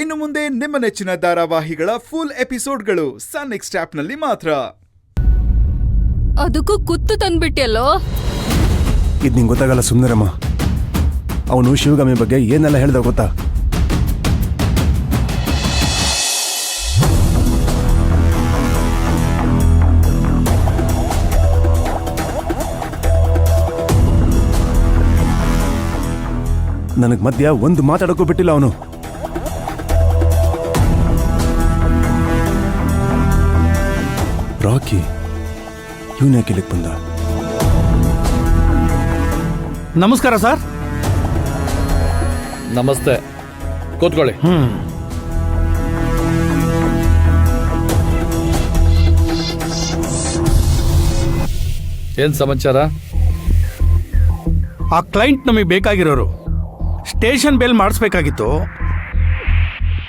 ಇನ್ನು ಮುಂದೆ ನಿಮ್ಮ ನೆಚ್ಚಿನ ಧಾರಾವಾಹಿಗಳ ಫುಲ್ ಎಪಿಸೋಡ್ಗಳು ಸನ್ ನೆಕ್ಸ್ಟ್ ಆಪ್ನಲ್ಲಿ ಮಾತ್ರ. ಅದಕ್ಕೂ ಕುತ್ತು ತಂದ್ಬಿಟ್ಟಿಯಲ್ಲೋ. ಇದು ನಿಂಗೆ ಗೊತ್ತಾಗಲ್ಲ, ಸುಮ್ಮನಿರಮ್ಮ. ಅವನು ಶಿವಗಾಮಿ ಬಗ್ಗೆ ಏನೆಲ್ಲ ಹೇಳ್ದ ಗೊತ್ತಾ? ನನಗೆ ಮಧ್ಯ ಒಂದು ಮಾತಾಡೋಕ್ಕೂ ಬಿಟ್ಟಿಲ್ಲ ಅವನು. ರಾಕಿ ಇವನ್ ಯಾಕೆ ಇಲ್ಲಿಗೆ ಬಂದ? ನಮಸ್ಕಾರ ಸರ್. ನಮಸ್ತೆ, ಕೂತ್ಕೊಳ್ಳಿ. ಏನ್ ಸಮಾಚಾರ? ಆ ಕ್ಲೈಂಟ್ ನಮಗೆ ಬೇಕಾಗಿರೋರು. Station bail ಮಾಡಿಸ್ಬೇಕಾಗಿತ್ತು.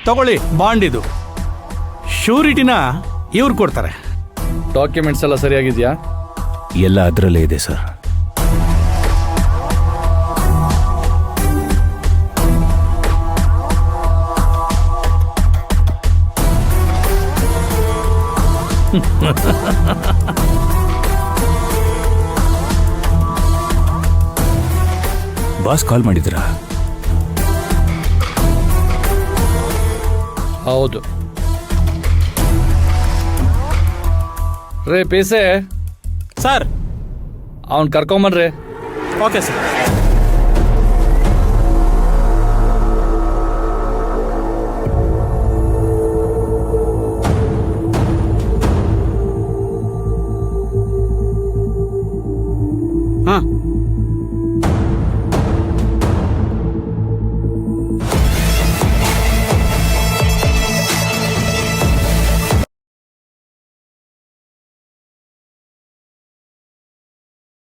ತಗೊಳ್ಳಿ ಬಾಂಡ್, ಇದು ಶ್ಯೂರಿಟಿನ ಇವ್ರು ಕೊಡ್ತಾರೆ. ಡಾಕ್ಯುಮೆಂಟ್ಸ್ ಎಲ್ಲ ಸರಿಯಾಗಿದೆಯಾ? ಎಲ್ಲ ಅದರಲ್ಲೇ ಇದೆ ಸರ್. ಬಾಸ್ ಕಾಲ್ ಮಾಡಿದ್ರಾ? ಹೌದು. ರೇ ಪೇಸೆ ಸರ್, ಅವನ್ ಕರ್ಕೊಂಬನ್ರಿ. Okay sir.